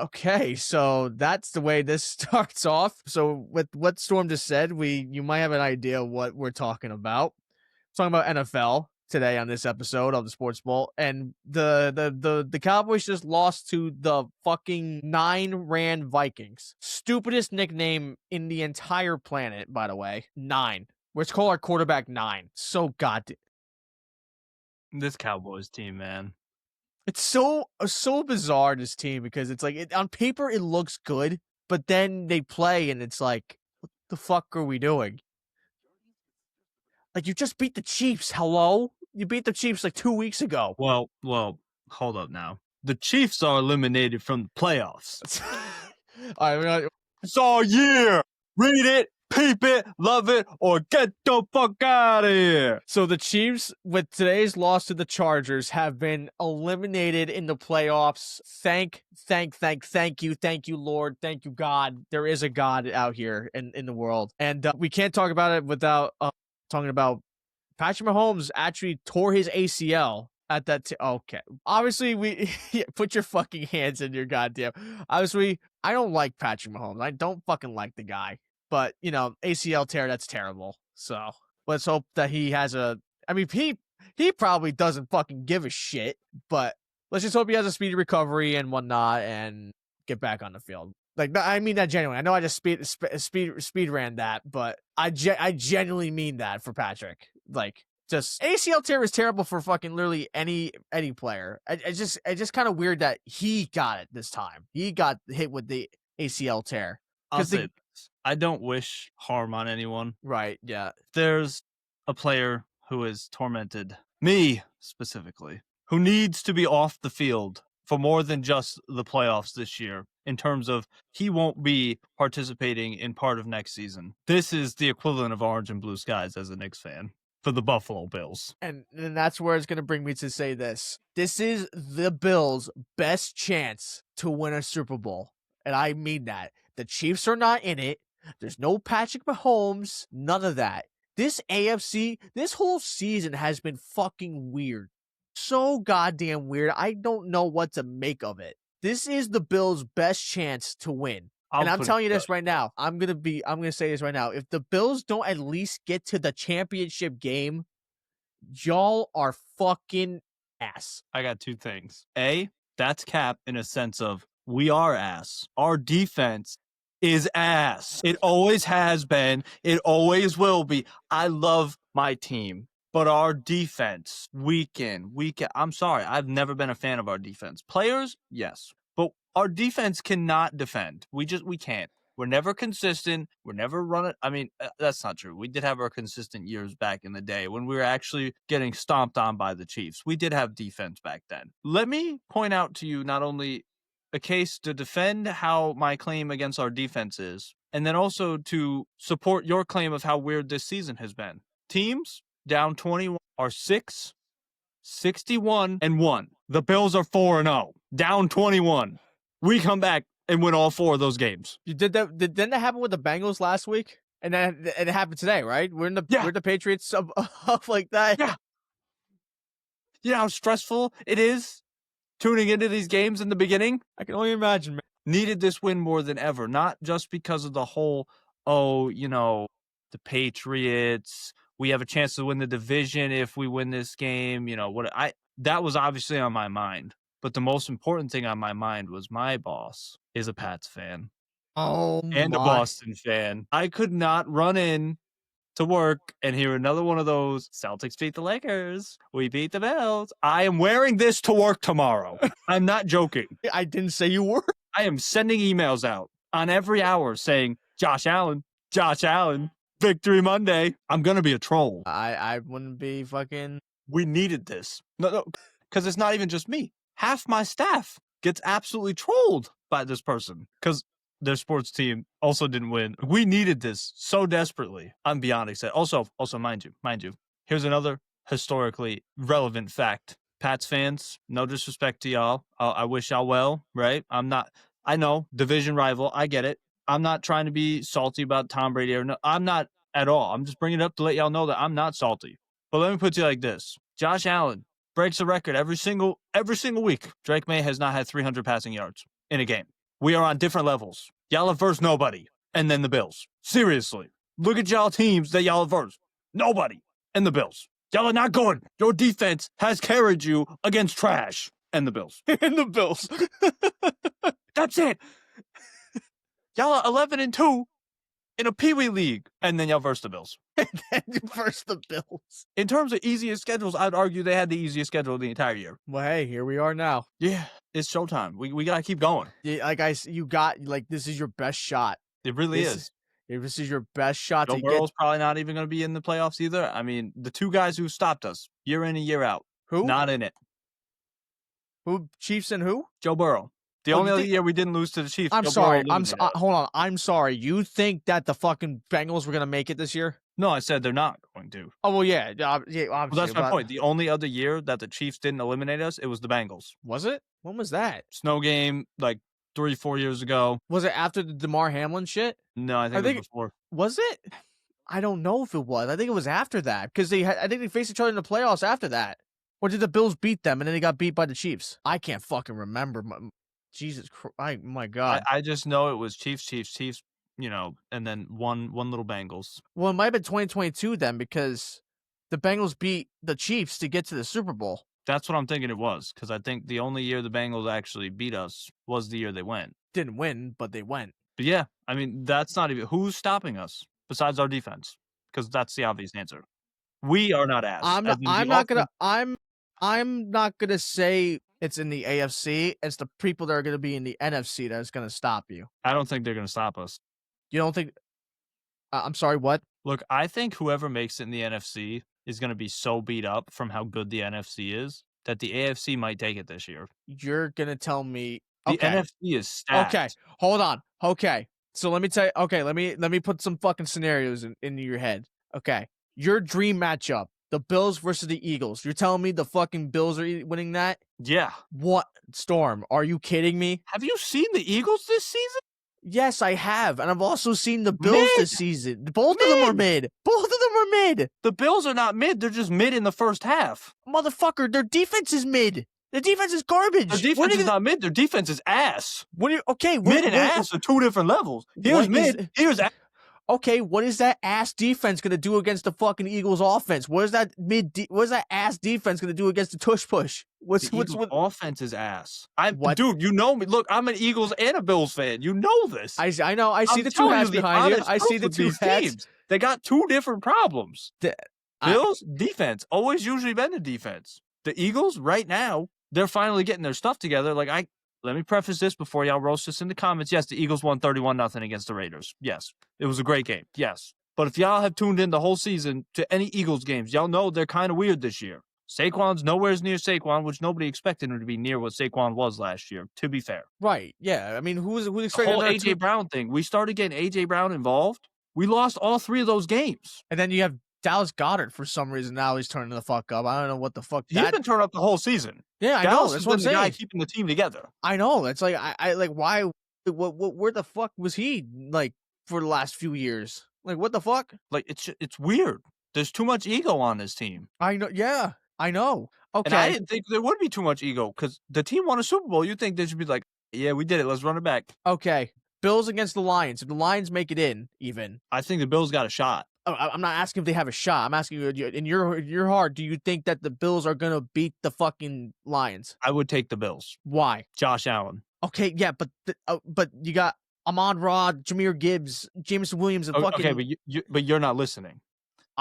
Okay, so that's the way this starts off. So with what Storm just said, you might have an idea what we're talking about. Talking about NFL today on this episode of the Sports Bowl, and the Cowboys just lost to the fucking 9 Vikings. Stupidest nickname in the entire planet, by the way. 9. Let's call our quarterback 9. So goddamn. This Cowboys team, man. It's so bizarre, this team, because it's like on paper it looks good, but then they play and it's like, what the fuck are we doing? Like, you just beat the Chiefs. Hello? You beat the Chiefs like 2 weeks ago. Well, hold up now. The Chiefs are eliminated from the playoffs. It's all year. Read it, peep it, love it, or get the fuck out of here. So the Chiefs, with today's loss to the Chargers, have been eliminated in the playoffs. Thank you, Lord. Thank you, God. There is a God out here in the world. And we can't talk about it without talking about Patrick Mahomes actually tore his ACL at that. Okay. Obviously, put your fucking hands in your goddamn. Obviously, I don't like Patrick Mahomes. I don't fucking like the guy. But, ACL tear, that's terrible. So let's hope that he has he probably doesn't fucking give a shit, but let's just hope he has a speedy recovery and whatnot and get back on the field. Like, I mean that genuinely. I know I just speed ran that, but I genuinely mean that for Patrick. Like, just ACL tear is terrible for fucking literally any player. It's just kind of weird that he got it this time. He got hit with the ACL tear. I don't wish harm on anyone. Right, yeah. There's a player who is tormented, me specifically, who needs to be off the field for more than just the playoffs this year, in terms of he won't be participating in part of next season. This is the equivalent of orange and blue skies as a Knicks fan for the Buffalo Bills. And that's where it's going to bring me to say this. This is the Bills' best chance to win a Super Bowl. And I mean that. The Chiefs are not in it. There's no Patrick Mahomes. None of that. This AFC, this whole season has been fucking weird. So goddamn weird. I don't know what to make of it. This is the Bills' best chance to win. And I'm telling you this right now. I'm going to say this right now. If the Bills don't at least get to the championship game, y'all are fucking ass. I got 2 things. A, that's cap in a sense of we are ass. Our defense is ass. It always has been. It always will be. I love my team, but our defense, week in, week out. I'm sorry. I've never been a fan of our defense. Players, yes. But our defense cannot defend. We can't. We're never consistent. We're never running. I mean, that's not true. We did have our consistent years back in the day when we were actually getting stomped on by the Chiefs. We did have defense back then. Let me point out to you not only a case to defend how my claim against our defense is, and then also to support your claim of how weird this season has been. Teams down 21 are 6, 61, and 1. The Bills are 4-0, down 21. We come back and win all 4 of those games. You did that? Didn't that happen with the Bengals last week? And then it happened today, right? We're the Patriots of like that. Yeah. You know how stressful it is tuning into these games in the beginning? I can only imagine, man. Needed this win more than ever, not just because of the whole, the Patriots, we have a chance to win the division if we win this game, that was obviously on my mind. But the most important thing on my mind was my boss is a Pats fan. And a Boston fan. I could not run in to work and hear another one of those Celtics beat the Lakers. We beat the Bills. I am wearing this to work tomorrow. I'm not joking. I didn't say you were. I am sending emails out on every hour saying, Josh Allen, Victory Monday. I'm going to be a troll. I wouldn't be fucking. We needed this. No, because it's not even just me. Half my staff gets absolutely trolled by this person because their sports team also didn't win. We needed this so desperately. I'm beyond excited. Also, mind you, here's another historically relevant fact. Pats fans, no disrespect to y'all. I wish y'all well, right? I know, division rival. I get it. I'm not trying to be salty about Tom Brady. I'm not at all. I'm just bringing it up to let y'all know that I'm not salty. But let me put it to you like this. Josh Allen breaks a record every single week. Drake May has not had 300 passing yards in a game. We are on different levels. Y'all have versed nobody, and then the Bills. Seriously. Look at y'all teams that y'all have versed. Nobody, and the Bills. Y'all are not good. Your defense has carried you against trash, and the Bills. And the Bills. That's it. Y'all are 11-2 in a Pee Wee league, and then y'all verse the Bills. And you verse the Bills. In terms of easiest schedules, I'd argue they had the easiest schedule of the entire year. Well, hey, here we are now. Yeah, it's showtime. We gotta keep going. Yeah, you got this is your best shot. It really This is. This is your best shot Joe to Burrow's get. probably not even going to be in the playoffs either. I mean, the two guys who stopped us year in and year out, Who? not in it. Who? Chiefs and who? Joe Burrow. The only other year we didn't lose to the Chiefs. I'm Joe sorry. Burrow losing it. Hold on. I'm sorry. You think that the fucking Bengals were gonna make it this year? No, I said they're not going to. Oh well, yeah, yeah. Obviously, Well, that's my point. The only other year that the Chiefs didn't eliminate us, it was the Bengals. Was it? When was that? Snow game, like 3-4 years ago. Was it after the DeMar Hamlin shit? No, I think it was before. Was it? I don't know if it was. I think it was after that because I think they faced each other in the playoffs after that. Or did the Bills beat them and then they got beat by the Chiefs? I can't fucking remember. Jesus Christ! My God! I just know it was Chiefs. You know, and then one little Bengals. Well, it might have been 2022 then because the Bengals beat the Chiefs to get to the Super Bowl. That's what I'm thinking it was because I think the only year the Bengals actually beat us was the year they went. Didn't win, but they went. But yeah, I mean, that's not even who's stopping us besides our defense, because that's the obvious answer. We are not ass. I'm not gonna say it's in the AFC. It's the people that are gonna be in the NFC that's gonna stop you. I don't think they're gonna stop us. You don't think? I'm sorry. What? Look, I think whoever makes it in the NFC is gonna be so beat up from how good the NFC is that the AFC might take it this year. You're gonna tell me the NFC is stacked. Okay, hold on. Okay, so let me tell you. Okay, let me put some fucking scenarios into your head. Okay, your dream matchup: the Bills versus the Eagles. You're telling me the fucking Bills are winning that? Yeah. What, Storm? Are you kidding me? Have you seen the Eagles this season? Yes, I have, and I've also seen the Bills this season. Both of them are mid. Both of them are mid. The Bills are not mid. They're just mid in the first half. Motherfucker, their defense is mid. The defense is garbage. Their defense is not mid. Their defense is ass. Mid and ass are two different levels. Here's mid. Here's ass. Okay, what is that ass defense gonna do against the fucking Eagles offense? What is that what is that ass defense gonna do against the tush push? What's offense is ass? Dude, you know me. Look, I'm an Eagles and a Bills fan. You know this. I know. I see the two hats behind you. I see the two hats. They got two different problems. Bills defense always usually been the defense. The Eagles right now they're finally getting their stuff together. Let me preface this before y'all roast us in the comments. Yes, the Eagles won 31-0 against the Raiders. Yes, it was a great game. Yes. But if y'all have tuned in the whole season to any Eagles games, y'all know they're kind of weird this year. Saquon's nowhere near Saquon, which nobody expected him to be near what Saquon was last year, to be fair. Right, yeah. I mean, who's expecting the whole A.J. Brown thing? We started getting A.J. Brown involved. We lost all three of those games. And then you have Dallas Goedert for some reason. Now he's turning the fuck up. I don't know what the fuck. He's been turning up the whole season. Yeah, I Dallas know. That's what I'm saying. The guy keeping the team together. I know. It's like I like why. Where the fuck was he like for the last few years? Like what the fuck? Like it's weird. There's too much ego on this team. I know. Yeah, I know. Okay. And I didn't think there would be too much ego because the team won a Super Bowl. You think they should be like, yeah, we did it. Let's run it back. Okay. Bills against the Lions. If the Lions make it in, even. I think the Bills got a shot. I'm not asking if they have a shot. I'm asking you, in your heart, do you think that the Bills are going to beat the fucking Lions? I would take the Bills. Why? Josh Allen. Okay, yeah, but you got Ahmad-Ra, Jahmyr Gibbs, Jameson Williams, and fucking... Okay, but you're not listening.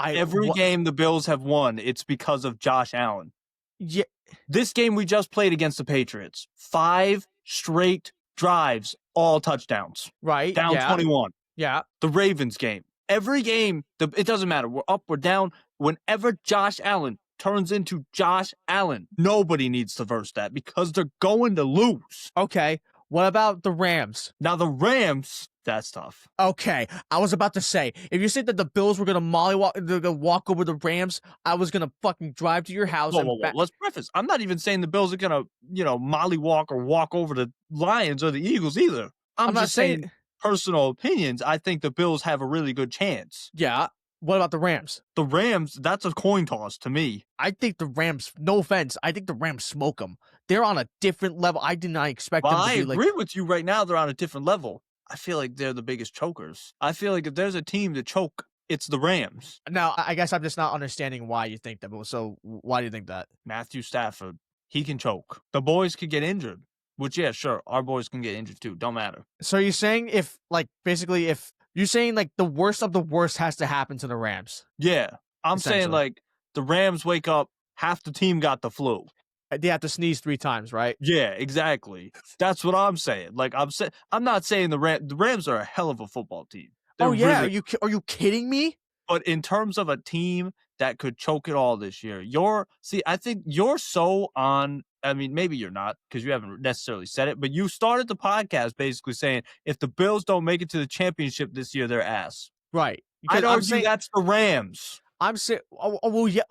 Every game the Bills have won, it's because of Josh Allen. Yeah. This game we just played against the Patriots, 5 straight drives, all touchdowns. Right. Down 21. Yeah. The Ravens game. Every game, it doesn't matter. We're up, we're down. Whenever Josh Allen turns into Josh Allen, nobody needs to verse that because they're going to lose. Okay. What about the Rams? Now, the Rams, that's tough. Okay. I was about to say, if you said that the Bills were going to walk over the Rams, I was going to fucking drive to your house. Whoa. Let's preface. I'm not even saying the Bills are going to, mollywalk or walk over the Lions or the Eagles either. I'm just saying personal opinions. I think the Bills have a really good chance. Yeah. What about the Rams? The Rams, that's a coin toss to me. I think the Rams, no offense, I think the Rams smoke them. They're on a different level. I did not expect While them to I be like. agree with you right now, they're on a different level. I feel like they're the biggest chokers. I feel like if there's a team to choke, it's the Rams. Now, I guess I'm just not understanding why you think that. But so why do you think that? Matthew Stafford, he can choke. The boys could get injured, which, yeah, sure, our boys can get injured too. Don't matter. So you're saying if basically if you're saying like the worst of the worst has to happen to the Rams. Yeah, I'm saying Essentially. like the Rams wake up, half the team got the flu. They have to sneeze 3 times, right? Yeah, exactly. That's what I'm saying. Like I'm not saying the Rams are a hell of a football team. They're Oh yeah, really, are you kidding me? but in terms of a team that could choke it all this year, I think you're so on. I mean, maybe you're not because you haven't necessarily said it, but you started the podcast basically saying if the Bills don't make it to the championship this year, they're ass. Right. I'd Because I'm argue saying that's the Rams. I'm saying, well, yeah,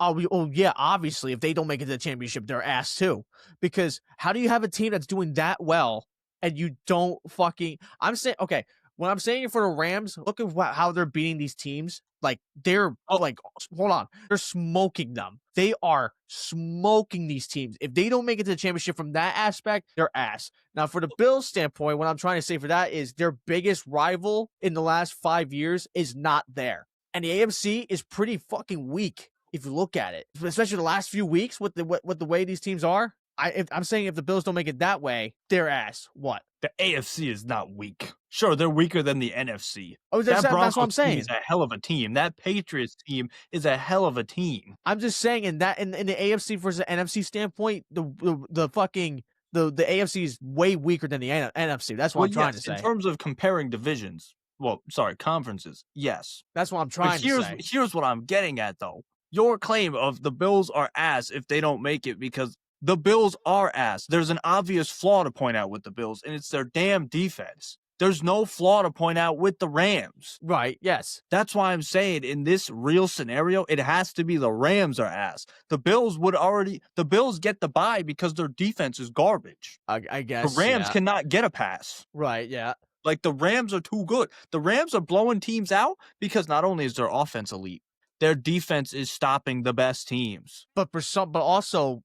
yeah. Obviously, if they don't make it to the championship, they're ass too. Because how do you have a team that's doing that well and you don't fucking? I'm saying, okay, when I'm saying it for the Rams, look at how they're beating these teams. Like they're like, hold on, they're smoking them. They are smoking these teams. If they don't make it to the championship from that aspect, they're ass. Now, for the Bills' standpoint, what I'm trying to say for that is their biggest rival in the last 5 years is not there. And the AFC is pretty fucking weak if you look at it, especially the last few weeks with the way these teams are. I'm saying if the Bills don't make it that way, they're ass. What? The AFC is not weak. Sure, they're weaker than the NFC. Oh, that's what I'm saying. Team is a hell of a team. That Patriots team is a hell of a team. I'm just saying in the AFC versus the NFC standpoint, the AFC is way weaker than the NFC. That's what I'm trying to say. In terms of comparing divisions, conferences, yes. That's what I'm trying to say. Here's what I'm getting at, though. Your claim of the Bills are ass if they don't make it because the Bills are ass. There's an obvious flaw to point out with the Bills, and it's their damn defense. There's no flaw to point out with the Rams. Right, yes. That's why I'm saying in this real scenario, it has to be the Rams are ass. The Bills get the bye because their defense is garbage. I guess. The Rams cannot get a pass. Right, yeah. Like the Rams are too good. The Rams are blowing teams out because not only is their offense elite, their defense is stopping the best teams. But also,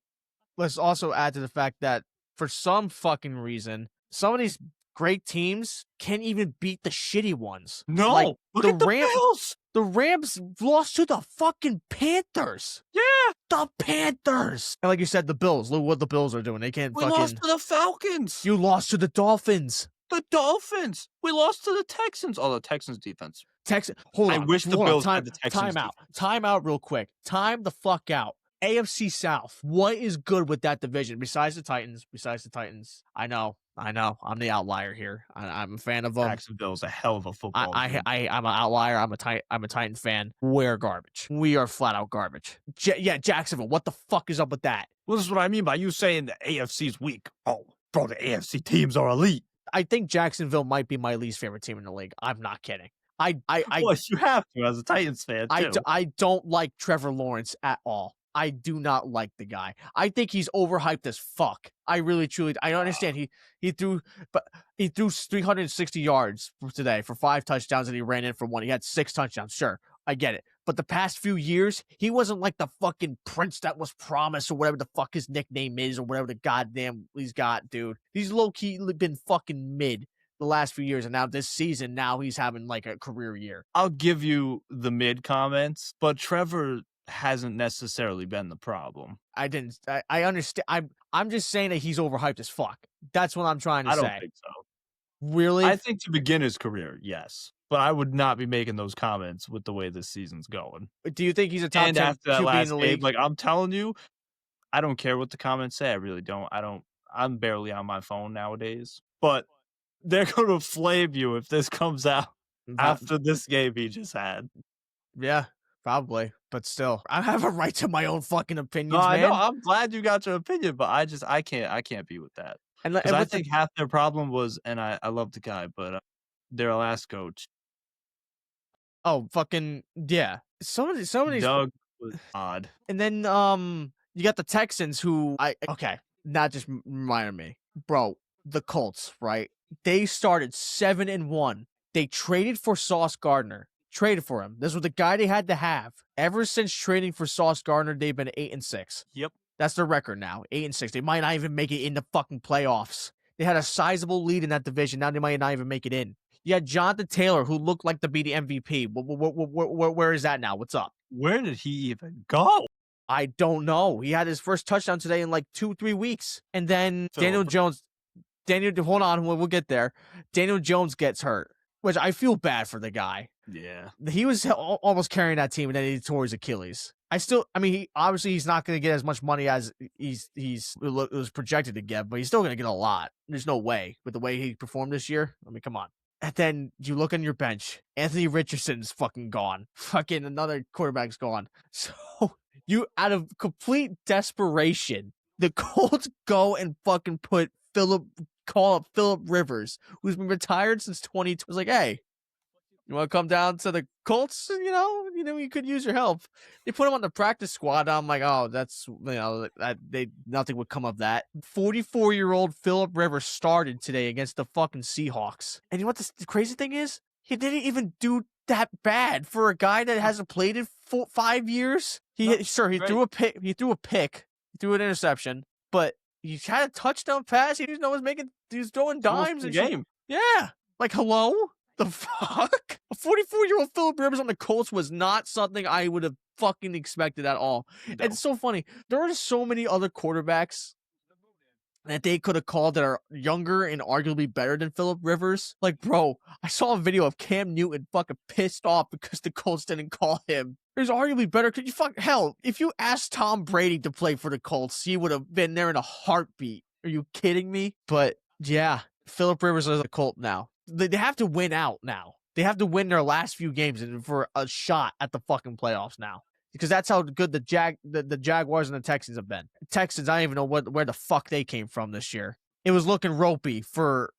let's also add to the fact that for some fucking reason, some of these great teams can't even beat the shitty ones. No, like, look at the Bills. The Rams lost to the fucking Panthers. Yeah. The Panthers. And like you said, the Bills. Look what the Bills are doing. They can't We lost to the Falcons. You lost to the Dolphins. The Dolphins. We lost to the Texans. Oh, the Texans defense. Hold on. I wish the Bills had the Texans. Time out. Time out real quick. Time the fuck out. AFC South. What is good with that division besides the Titans? I know. I'm the outlier here. I'm a fan of them. Jacksonville's a hell of a football team. I'm an outlier. I'm a Titan fan. We're garbage. We are flat out garbage. Jacksonville. What the fuck is up with that? Well, this is what I mean by you saying the AFC's weak. Oh, bro, the AFC teams are elite. I think Jacksonville might be my least favorite team in the league. I'm not kidding. Well, you have to as a Titans fan too. I don't like Trevor Lawrence at all. I do not like the guy. I think he's overhyped as fuck. I really truly. I understand he threw 360 yards today for 5 touchdowns and he ran in for 1. He had 6 touchdowns. Sure, I get it. But the past few years, he wasn't like the fucking prince that was promised or whatever the fuck his nickname is or whatever the goddamn he's got, dude. He's low key been fucking mid the last few years, and now this season, now he's having like a career year. I'll give you the mid comments, but Trevor hasn't necessarily been the problem. I understand. I'm just saying that he's overhyped as fuck. That's what I'm trying to say. I don't think so. Really? I think to begin his career, yes. But I would not be making those comments with the way this season's going. Do you think he's a top 10 after that QB last in the league? game, like I'm telling you, I don't care what the comments say. I really don't. I'm barely on my phone nowadays. But they're going to flame you if this comes out after this game he just had. Yeah, probably. But still, I have a right to my own fucking opinions, no, I man. know. I'm glad you got your opinion, but I can't be with that. And I think half their problem was, and I love the guy, but their last coach. Oh, fucking yeah. Some of these Doug was odd. And then you got the Texans who not just reminded me. Bro, the Colts, right? They started 7-1. They traded for Sauce Gardner. traded for him. This was the guy they had to have. Ever since trading for Sauce Gardner, they've been 8-6. Yep. That's their record now, 8-6. They might not even make it in the fucking playoffs. They had a sizable lead in that division. Now they might not even make it in. You had Jonathan Taylor, who looked like to be the MVP. Where is that now? What's up? Where did he even go? I don't know. He had his first touchdown today in like 2-3 weeks. And then Daniel Jones, hold on, we'll get there. Daniel Jones gets hurt, which I feel bad for the guy. Yeah. He was almost carrying that team, and then he tore his Achilles. He's not going to get as much money as it was projected to get, but he's still going to get a lot. There's no way with the way he performed this year. I mean, come on. And then you look on your bench, Anthony Richardson's fucking gone. Fucking another quarterback's gone. So you, out of complete desperation, the Colts go and fucking call up Phillip Rivers, who's been retired since 2020. Was like, hey, you want to come down to the Colts? You could use your help. They put him on the practice squad. I'm like, oh, that's, nothing would come of that. 44-year-old Phillip Rivers started today against the fucking Seahawks. And you know what the crazy thing is? He didn't even do that bad for a guy that hasn't played in 5 years. He threw a pick. He threw an interception, but he had a touchdown pass. He was throwing dimes and game. Yeah. Like, hello? The fuck? A 44-year-old Phillip Rivers on the Colts was not something I would have fucking expected at all. No. And it's so funny. There are so many other quarterbacks that they could have called that are younger and arguably better than Phillip Rivers. Like, bro, I saw a video of Cam Newton fucking pissed off because the Colts didn't call him. There's arguably better. Hell, if you asked Tom Brady to play for the Colts, he would have been there in a heartbeat. Are you kidding me? But yeah, Phillip Rivers is a Colt now. They have to win out now. They have to win their last few games for a shot at the fucking playoffs now. Because that's how good the Jaguars and the Texans have been. Texans, I don't even know where the fuck they came from this year. It was looking ropey for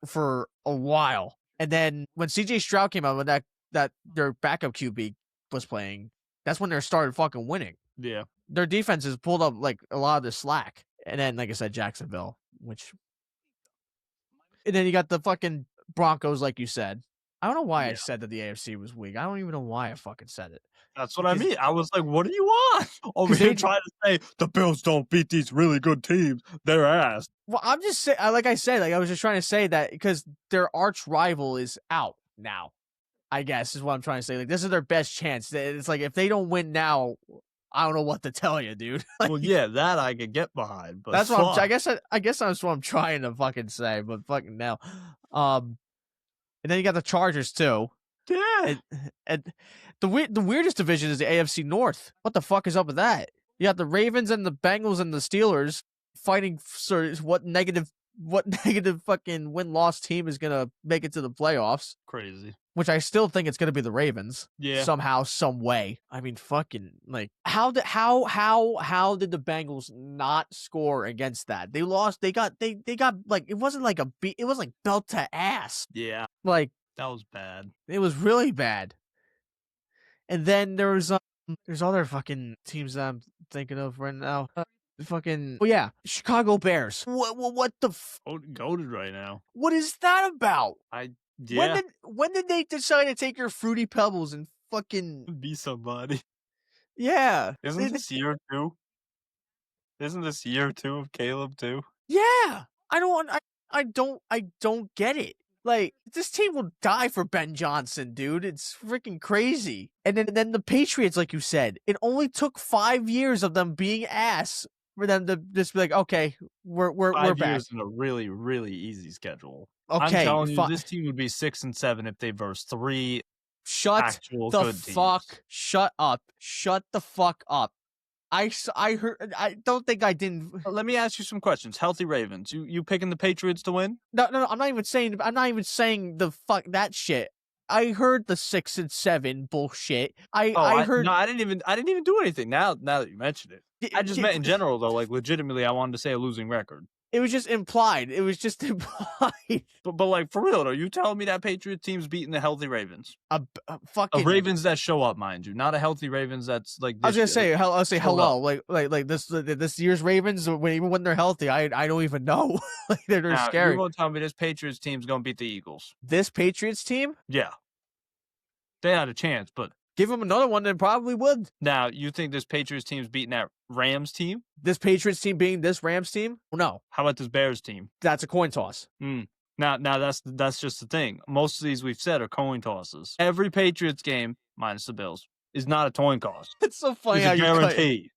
a while. And then when CJ Stroud came out, when that their backup QB was playing, that's when they started fucking winning. Yeah. Their defense has pulled up like a lot of the slack. And then, like I said, Jacksonville, and then you got the fucking Broncos, like you said. I don't know why I said that the AFC was weak. I don't even know why I fucking said it. That's what I mean. I was like, what do you want? Over here trying to say the Bills don't beat these really good teams. They're ass. Well, I'm just saying, I was just trying to say that because their arch rival is out now, I guess is what I'm trying to say. Like, this is their best chance. It's like, if they don't win now, I don't know what to tell you, dude. Like, well, yeah, that I could get behind, but that's what I guess that's what I'm trying to fucking say, but fucking now. And then you got the Chargers too. Yeah. And the weirdest division is the AFC North. What the fuck is up with that? You got the Ravens and the Bengals and the Steelers fighting for what negative fucking win-loss team is gonna make it to the playoffs. Crazy. Which I still think it's gonna be the Ravens. Yeah. Somehow, some way. I mean, fucking like how did the Bengals not score against that? They lost. They got like it wasn't like it was like belt to ass. Yeah. Like that was bad. It was really bad. And then there's other fucking teams that I'm thinking of right now. Chicago Bears. What the goated right now. What is that about? Yeah. When did they decide to take your Fruity Pebbles and fucking be somebody? Yeah. Isn't this year two? Isn't this year two of Caleb too? Yeah. I don't get it. Like, this team will die for Ben Johnson, dude. It's freaking crazy. And then the Patriots, like you said, it only took 5 years of them being ass for them to just be like, okay, we're back. 5 years in a really, really easy schedule. Okay, I'm telling you, this team would be 6-7 if they versed 3 actual good teams. Shut up. Shut the fuck up. I heard. I don't think I didn't. Let me ask you some questions. Healthy Ravens. You picking the Patriots to win? No. I'm not even saying the fuck that shit. I heard the 6-7 bullshit. I heard. No, I didn't even do anything. Now that you mention it, I just meant in general though. Like legitimately, I wanted to say a losing record. It was just implied. But like for real, are you telling me that Patriot team's beating the healthy Ravens? Fucking Ravens that show up, mind you, not a healthy Ravens that's like. I was gonna say, I'll say hello. Like this year's Ravens, even when they're healthy, I don't even know. Like they're scary. You won't tell me this Patriots team's gonna beat the Eagles. This Patriots team? Yeah. They had a chance, but Give them another one, they probably would. now you think this Patriots team's beating that Rams team? This Patriots team being this Rams team? No, How about this Bears team? that's a coin toss. Now that's just the thing. Most of these we've said are coin tosses. Every Patriots game, minus the Bills, is not a coin toss. It's so funny It's how a you guarantee.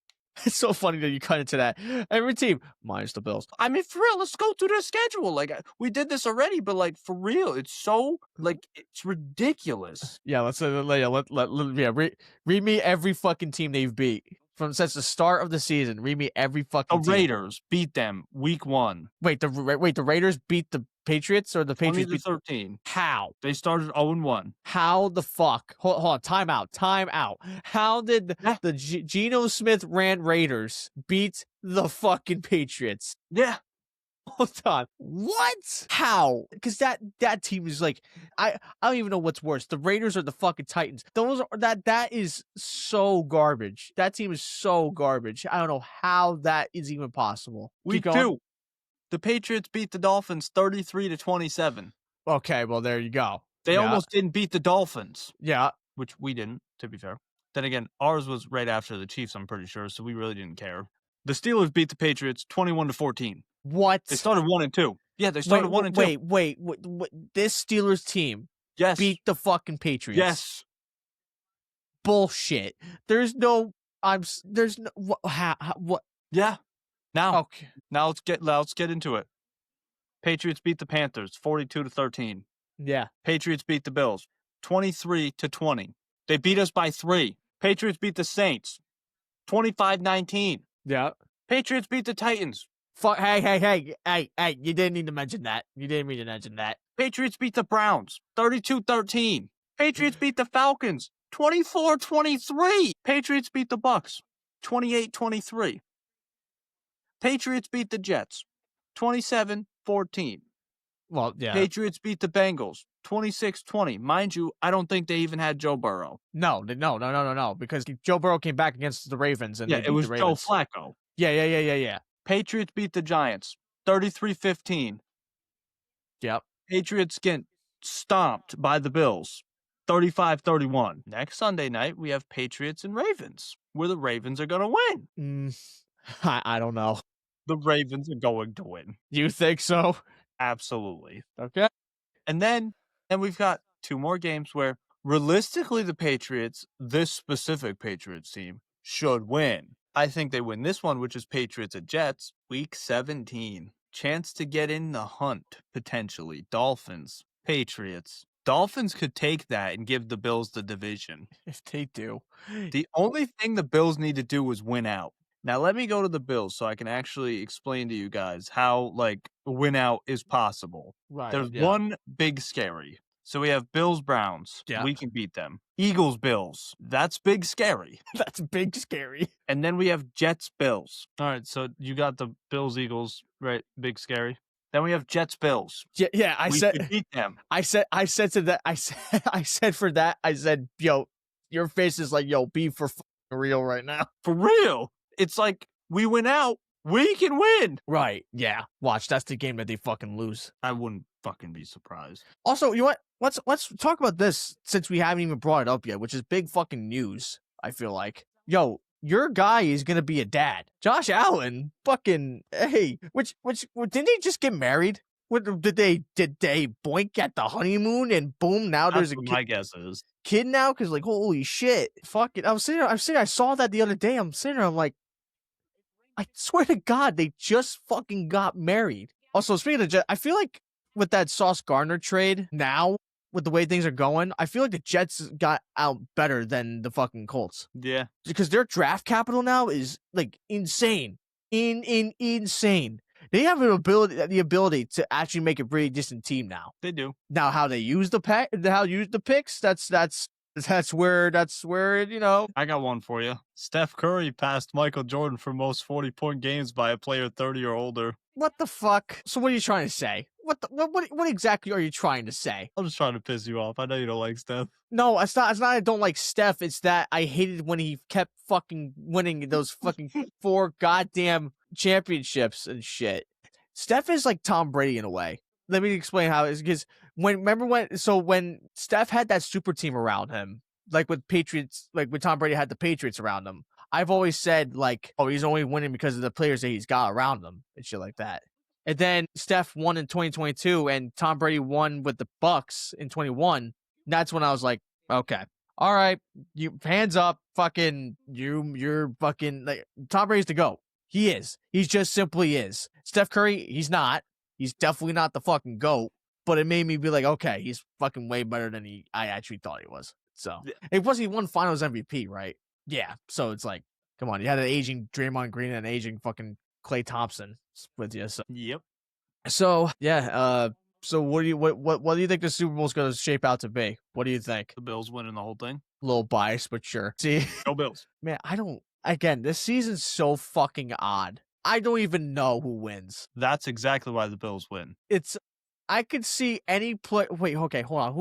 It's so funny that you cut into that. Every team, minus the Bills. I mean, for real, let's go through their schedule. Like we did this already, but like for real, it's so like it's ridiculous. Yeah, let's read me every fucking team they've beat from since the start of the season. Read me every The fucking team. Raiders beat them week 1. Wait, the Raiders beat the Patriots, or the Patriots beat 20-13. How? They started 0-1. How the fuck? Hold on, time out. How did the Geno Smith ran Raiders beat the fucking Patriots? Yeah. Hold on. What? How? Because that team is like, I don't even know what's worse, the Raiders or the fucking Titans. That is so garbage. That team is so garbage. I don't know how that is even possible. Week 2. The Patriots beat the Dolphins 33-27. Okay, well there you go. They almost didn't beat the Dolphins. Yeah. Which we didn't, to be fair. Then again, ours was right after the Chiefs, I'm pretty sure, so we really didn't care. The Steelers beat the Patriots 21-14. What? They started 1-2. Yeah, they started 1-2. Wait. This Steelers team beat the fucking Patriots. Yes. Bullshit. There's no. What? Yeah. Now. Okay. Now let's get into it. Patriots beat the Panthers 42-13. Yeah. Patriots beat the Bills 23-20. They beat us by 3. Patriots beat the Saints 25-19. Yeah. Patriots beat the Titans. Fuck. Hey. You didn't need to mention that. You didn't mean to mention that. Patriots beat the Browns 32-13. Patriots beat the Falcons 24-23. Patriots beat the Bucks 28-23. Patriots beat the Jets 27-14. Well, yeah. Patriots beat the Bengals 26-20. Mind you, I don't think they even had Joe Burrow. No, because Joe Burrow came back against the Ravens and it was Joe Flacco. Yeah. Patriots beat the Giants 33-15. Yep. Patriots get stomped by the Bills 35-31. Next Sunday night, we have Patriots and Ravens, where the Ravens are going to win. I don't know. The Ravens are going to win. You think so? Absolutely. Okay. And then we've got 2 more games where realistically the Patriots, this specific Patriots team, should win. I think they win this one, which is Patriots at Jets, week 17. Chance to get in the hunt, potentially. Dolphins, Patriots. Dolphins could take that and give the Bills the division. If they do. The only thing the Bills need to do is win out. Now, let me go to the Bills so I can actually explain to you guys how, win out is possible. Right. There's one big scary. So we have Bills-Browns. Yeah. We can beat them. Eagles-Bills. That's big scary. That's big scary. And then we have Jets-Bills. All right, so you got the Bills-Eagles, right? Big scary. Then we have Jets-Bills. Yeah, We could beat them. I said to that, I said for that, I said, yo, your face is like, yo, be for real right now. For real. It's like, we win out, we can win. Right, yeah. Watch, that's the game that they fucking lose. I wouldn't fucking be surprised. Also, you know what? Let's talk about this since we haven't even brought it up yet, which is big fucking news, I feel like. Yo, your guy is gonna be a dad. Josh Allen, fucking, hey, which didn't he just get married? What did they boink at the honeymoon and boom, now there's a kid? My guess is kid now, because like holy shit, fuck it. I'm sitting, I saw that the other day. I'm sitting there, I'm like, I swear to God, they just fucking got married. Also, speaking of Jets, I feel like with that Sauce Gardner trade now, with the way things are going, I feel like the Jets got out better than the fucking Colts. Yeah. Because their draft capital now is like insane. Insane. They have the ability to actually make a pretty decent team now. They do. Now, how they use the picks, that's where, you know. I got one for you. Steph Curry passed Michael Jordan for most 40-point games by a player 30 or older. What the fuck? So what are you trying to say? What exactly are you trying to say? I'm just trying to piss you off. I know you don't like Steph. No, it's not I don't like Steph. It's that I hated when he kept fucking winning those fucking 4 goddamn championships and shit. Steph is like Tom Brady in a way. Let me explain how it is, because when Steph had that super team around him, like with Patriots, like when Tom Brady had the Patriots around him, I've always said like, oh, he's only winning because of the players that he's got around him and shit like that. And then Steph won in 2022 and Tom Brady won with the Bucks in 21. That's when I was like, okay, all right, you hands up, fucking you're fucking like Tom Brady's the GOAT. He is. He's just simply is. Steph Curry, he's not. He's definitely not the fucking GOAT. But it made me be like, okay, he's fucking way better than I actually thought he was. So it was he won Finals MVP, right? Yeah. So it's like, come on, you had an aging Draymond Green and an aging fucking Klay Thompson with you. So Yep. So yeah, so what do you think the Super Bowl is going to shape out to be? What do you think? The Bills winning the whole thing. A little biased, but sure. See, Go Bills. man, I don't. Again, this season's so fucking odd. I don't even know who wins. That's exactly why the Bills win. It's. I could see any play. Wait, okay, hold on.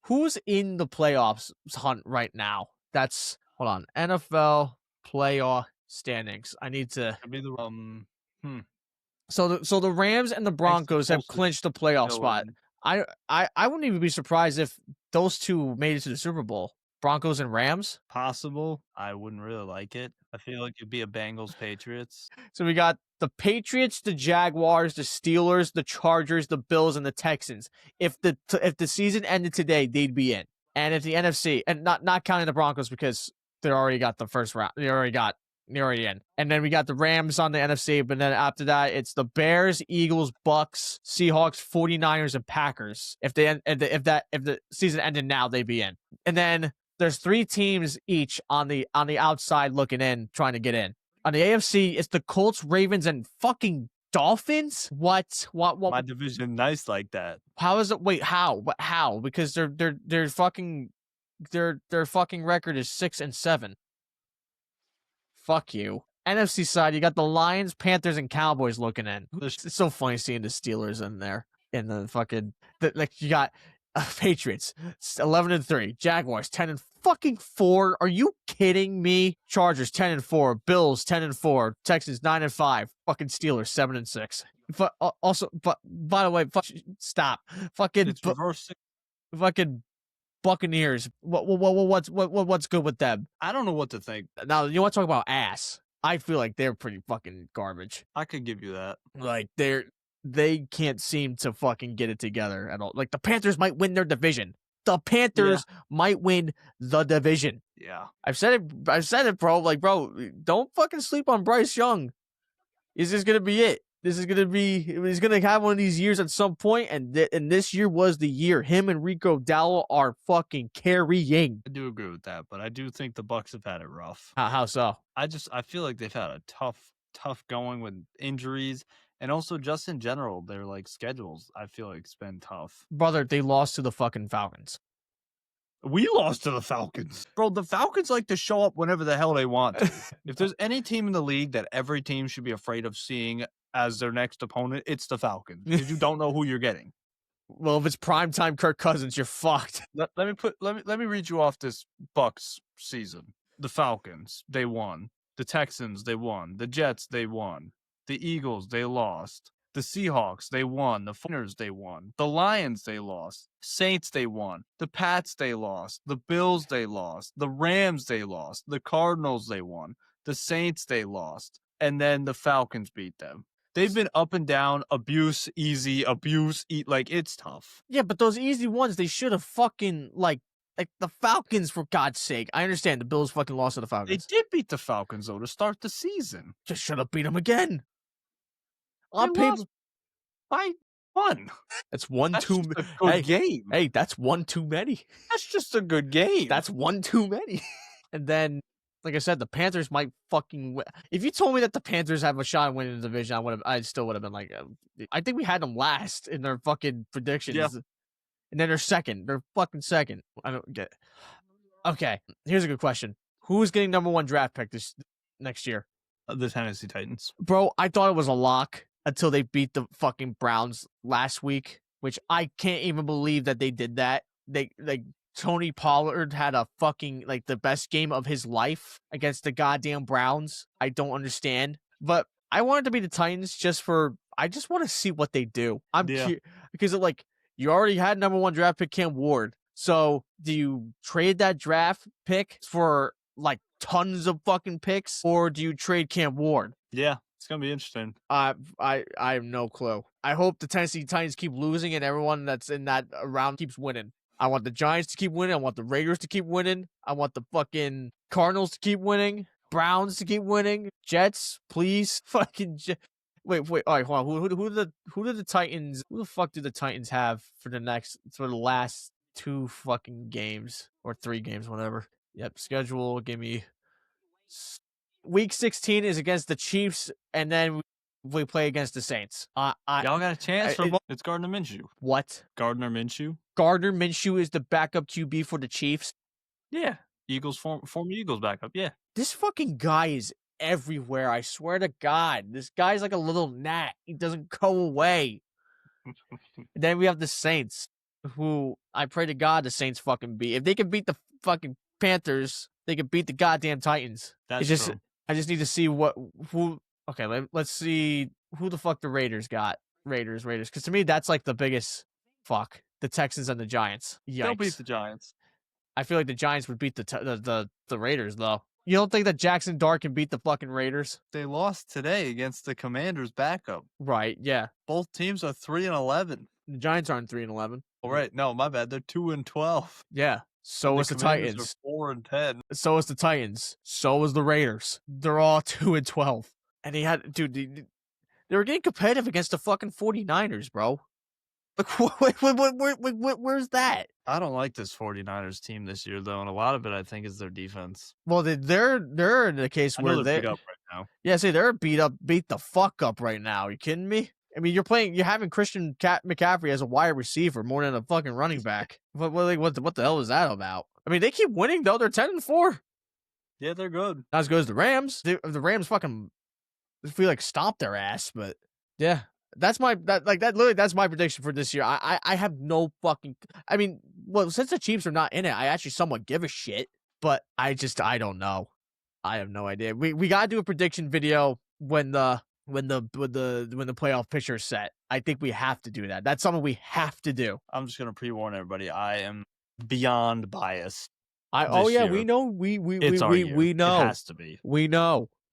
Who's in the playoffs hunt right now? That's hold on. NFL playoff standings. I need to. Could be the So the Rams and the Broncos have clinched the playoff spot. I wouldn't even be surprised if those two made it to the Super Bowl. Broncos and Rams. Possible. I wouldn't really like it. I feel like it'd be a Bengals Patriots. So we got the Patriots, the Jaguars, the Steelers, the Chargers, the Bills, and the Texans. If the season ended today, they'd be in. And if the NFC, and not counting the Broncos because they already got the first round. They're already in. And then we got the Rams on the NFC, but then after that, it's the Bears, Eagles, Bucks, Seahawks, 49ers, and Packers. If the season ended now, they'd be in. And then there's 3 teams each on the outside looking in, trying to get in. On the AFC, it's the Colts, Ravens, and fucking Dolphins. What? My division nice like that. How is it? Wait, how? How? Because their fucking record is 6-7. Fuck you. NFC side, you got the Lions, Panthers, and Cowboys looking in. It's so funny seeing the Steelers in there. In the fucking like you got Patriots 11-3, Jaguars 10-4. Are you kidding me? Chargers 10-4, Bills 10-4, Texans 9-5, fucking Steelers 7-6. But also, but by the way, stop. Fucking It's reverse. Fucking Buccaneers. What's good with them? I don't know what to think. Now you want to talk about ass? I feel like they're pretty fucking garbage. I could give you that. Like they can't seem to fucking get it together at all. Like the Panthers might win their division. The Panthers might win the division. Yeah. I've said it, bro. Like, bro, don't fucking sleep on Bryce Young. Is this gonna be it? He's gonna have one of these years at some point, and this year was the year. Him and Rico Dowdle are fucking carrying. I do agree with that, but I do think the Bucks have had it rough. How so? I feel like they've had a tough going with injuries. And also, just in general, their like schedules, I feel like it's been tough. Brother, they lost to the fucking Falcons. We lost to the Falcons. Bro, the Falcons like to show up whenever the hell they want to. If there's any team in the league that every team should be afraid of seeing as their next opponent, it's the Falcons. Because you don't know who you're getting. Well, if it's primetime Kirk Cousins, you're fucked. Let me read you off this Bucks season. The Falcons, they won. The Texans, they won. The Jets, they won. The Eagles, they lost. The Seahawks, they won. The 49ers, they won. The Lions, they lost. Saints, they won. The Pats, they lost. The Bills, they lost. The Rams, they lost. The Cardinals, they won. The Saints, they lost. And then the Falcons beat them. They've been up and down, abuse, easy, abuse, like, it's tough. Yeah, but those easy ones, they should have fucking, like the Falcons, for God's sake. I understand the Bills fucking lost to the Falcons. They did beat the Falcons, though, to start the season. Just should have beat them again. On paper, by 1. That's one that's too a good game. Hey, that's one too many. That's just a good game. That's one too many. And then, like I said, the Panthers might fucking win. If you told me that the Panthers have a shot at winning the division, I still would have been like, I think we had them last in their fucking predictions. Yeah. And then they're second. They're fucking second. I don't get it. Okay, here's a good question. Who's getting number 1 draft pick this next year? The Tennessee Titans. Bro, I thought it was a lock until they beat the fucking Browns last week, which I can't even believe that they did that. Tony Pollard had a fucking, like, the best game of his life against the goddamn Browns. I don't understand. But I wanted to be the Titans I just want to see what they do. Because, like, You already had number 1 draft pick Cam Ward. So do you trade that draft pick for like tons of fucking picks, or do you trade Cam Ward? Yeah, it's gonna be interesting. I have no clue. I hope the Tennessee Titans keep losing and everyone that's in that round keeps winning. I want the Giants to keep winning. I want the Raiders to keep winning. I want the fucking Cardinals to keep winning. Browns to keep winning. Jets, please. Fucking wait. All right, hold on. Who did the Titans? Who the fuck do the Titans have for the last 2 fucking games or 3 games, whatever? Yep. Schedule. Give me. Week 16 is against the Chiefs, and then we play against the Saints. Y'all got a chance for both. It's Gardner Minshew. What? Gardner Minshew? Gardner Minshew is the backup QB for the Chiefs? Yeah. Eagles, former Eagles backup. Yeah. This fucking guy is everywhere. I swear to God. This guy's like a little gnat. He doesn't go away. Then we have the Saints, who I pray to God the Saints fucking beat. If they can beat the fucking Panthers, they can beat the goddamn Titans. That's just, true. I just need to see who. Okay, let's see who the fuck the Raiders got. Raiders. Because to me, that's like the biggest fuck. The Texans and the Giants. Yikes. They'll beat the Giants. I feel like the Giants would beat the Raiders, though. You don't think that Jackson Dart can beat the fucking Raiders? They lost today against the Commanders' backup. Right, yeah. Both teams are 3-11. The Giants aren't 3-11. All right, no, my bad. They're 2-12. Yeah. So is the Titans. Are 4-10. So is the Titans. So is the Raiders. They're all 2-12. And he had, dude, they were getting competitive against the fucking 49ers, bro. Like, where's that? I don't like this 49ers team this year, though, and a lot of it, I think, is their defense. Well, they're in the case where they're beat up right now. Yeah, see, they're beat the fuck up right now. Are you kidding me? I mean, you're having Christian McCaffrey as a wide receiver more than a fucking running back. What the hell is that about? I mean, they keep winning though. They're 10-4. Yeah, they're good. Not as good as the Rams. The Rams fucking feel like stomp their ass, but yeah. That's my prediction for this year. I have no fucking. I mean, well, since the Chiefs are not in it, I actually somewhat give a shit. But I don't know. I have no idea. We gotta do a prediction video when the playoff picture is set. I think we have to do that. That's something we have to do. I'm just gonna pre-warn everybody. I am beyond biased. We know. We know. It has to be.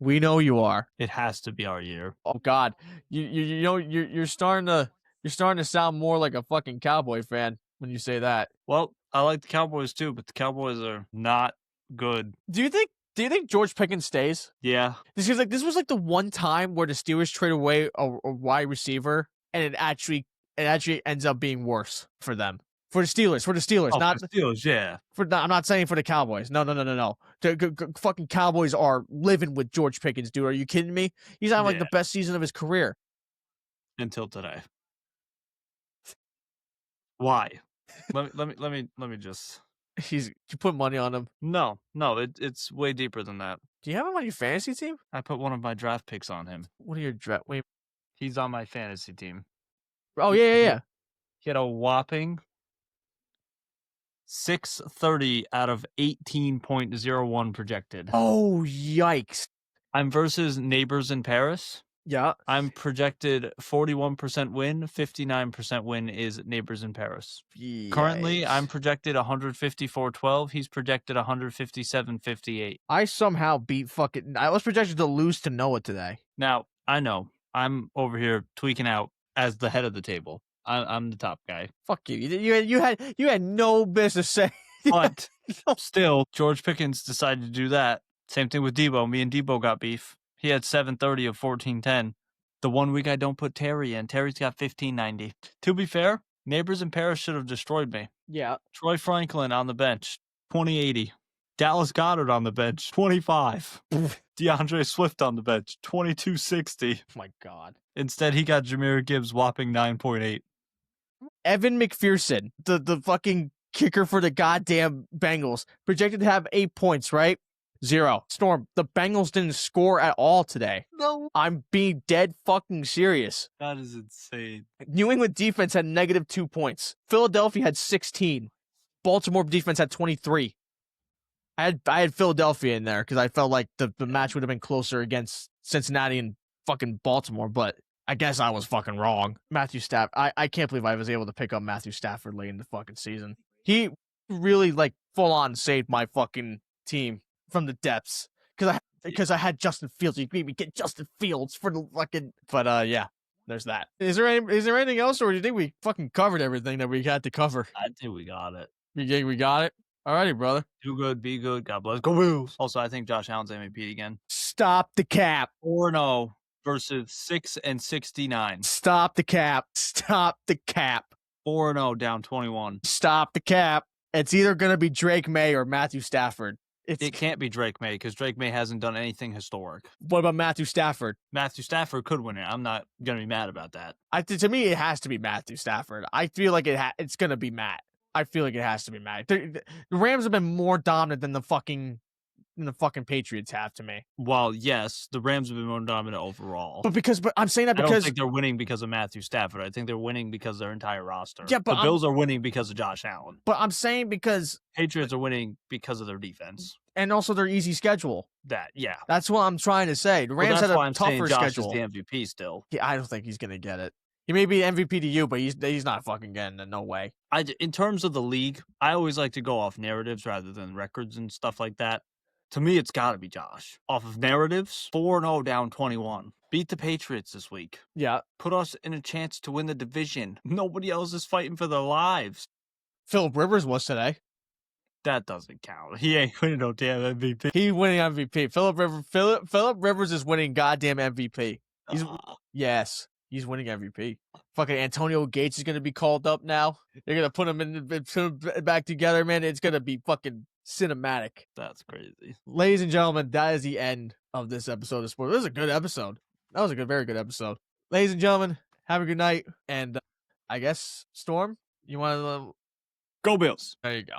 We know you are. It has to be our year. Oh God, you know you're starting to sound more like a fucking Cowboy fan when you say that. Well, I like the Cowboys too, but the Cowboys are not good. Do you think George Pickens stays? Yeah. This was like the one time where the Steelers trade away a wide receiver, and it actually ends up being worse for them. For the Steelers, Oh, not for the Steelers, yeah. I'm not saying for the Cowboys. No. The fucking Cowboys are living with George Pickens, dude. Are you kidding me? He's having like the best season of his career until today. Why? let me just. You put money on him? No, it's way deeper than that. Do you have him on your fantasy team? I put one of my draft picks on him. What are your draft? Wait, he's on my fantasy team. Oh yeah. He had a whopping 630 out of 18.01 projected. Oh, yikes. I'm versus Neighbors in Paris. Yeah. I'm projected 41% win, 59% win is Neighbors in Paris. Yikes. Currently, I'm projected 154-12. He's projected 157-58. I somehow beat I was projected to lose to Noah today. Now, I know. I'm over here tweaking out as the head of the table. I'm the top guy. Fuck you. You had no business saying. But still, George Pickens decided to do that. Same thing with Debo. Me and Debo got beef. He had 730 of 1410. The 1 week I don't put Terry in. Terry's got 1590. To be fair, Neighbors in Paris should have destroyed me. Yeah. Troy Franklin on the bench, 2080. Dallas Goedert on the bench, 25. DeAndre Swift on the bench, 2260. Oh my God. Instead, he got Jahmyr Gibbs whopping 9.8. Evan McPherson, the fucking kicker for the goddamn Bengals, projected to have 8 points, right? 0. Storm, the Bengals didn't score at all today. No. I'm being dead fucking serious. That is insane. New England defense had -2 points. Philadelphia had 16. Baltimore defense had 23. I had Philadelphia in there because I felt like the match would have been closer against Cincinnati and fucking Baltimore, but I guess I was fucking wrong. Matthew Stafford. I can't believe I was able to pick up Matthew Stafford late in the fucking season. He really like full on saved my fucking team from the depths because I had Justin Fields. You made me get Justin Fields for the fucking. But yeah, there's that. Is there anything else, or do you think we fucking covered everything that we had to cover? I think we got it. You think we got it? Alrighty, brother. Do good, be good. God bless. Go Bills. Also, I think Josh Allen's MVP again. Stop the cap. 4-0 versus 6-69. Stop the cap. Stop the cap. 4-0 down 21. Stop the cap. It's either gonna be Drake May or Matthew Stafford. It can't be Drake May because Drake May hasn't done anything historic. What about Matthew Stafford? Matthew Stafford could win it. I'm not gonna be mad about that. To me, it has to be Matthew Stafford. I feel like it's gonna be Matt. I feel like it has to be Matt. The Rams have been more dominant than the fucking Patriots have to me. Well, yes, the Rams have been more dominant overall. But I'm saying that I because don't think they're winning because of Matthew Stafford. I think they're winning because of their entire roster. Yeah, but the Bills are winning because of Josh Allen. But I'm saying because Patriots are winning because of their defense. And also their easy schedule. Yeah. That's what I'm trying to say. The Rams had a tougher schedule. Josh is the MVP still. Yeah, I don't think he's gonna get it. He may be MVP to you, but he's not fucking getting it. No way. In terms of the league, I always like to go off narratives rather than records and stuff like that. To me, it's got to be Josh. Off of narratives, 4-0 down 21. Beat the Patriots this week. Yeah. Put us in a chance to win the division. Nobody else is fighting for their lives. Phillip Rivers was today. That doesn't count. He ain't winning no damn MVP. He's winning MVP. Phillip Rivers is winning goddamn MVP. Yes, he's winning MVP. Fucking Antonio Gates is gonna be called up now. They're gonna put him back together, man. It's gonna be fucking cinematic. That's crazy. Ladies and gentlemen, that is the end of this episode of sports. This is a good episode. That was a very good episode. Ladies and gentlemen, have a good night. And I guess, Storm, you want to... Go Bills. There you go.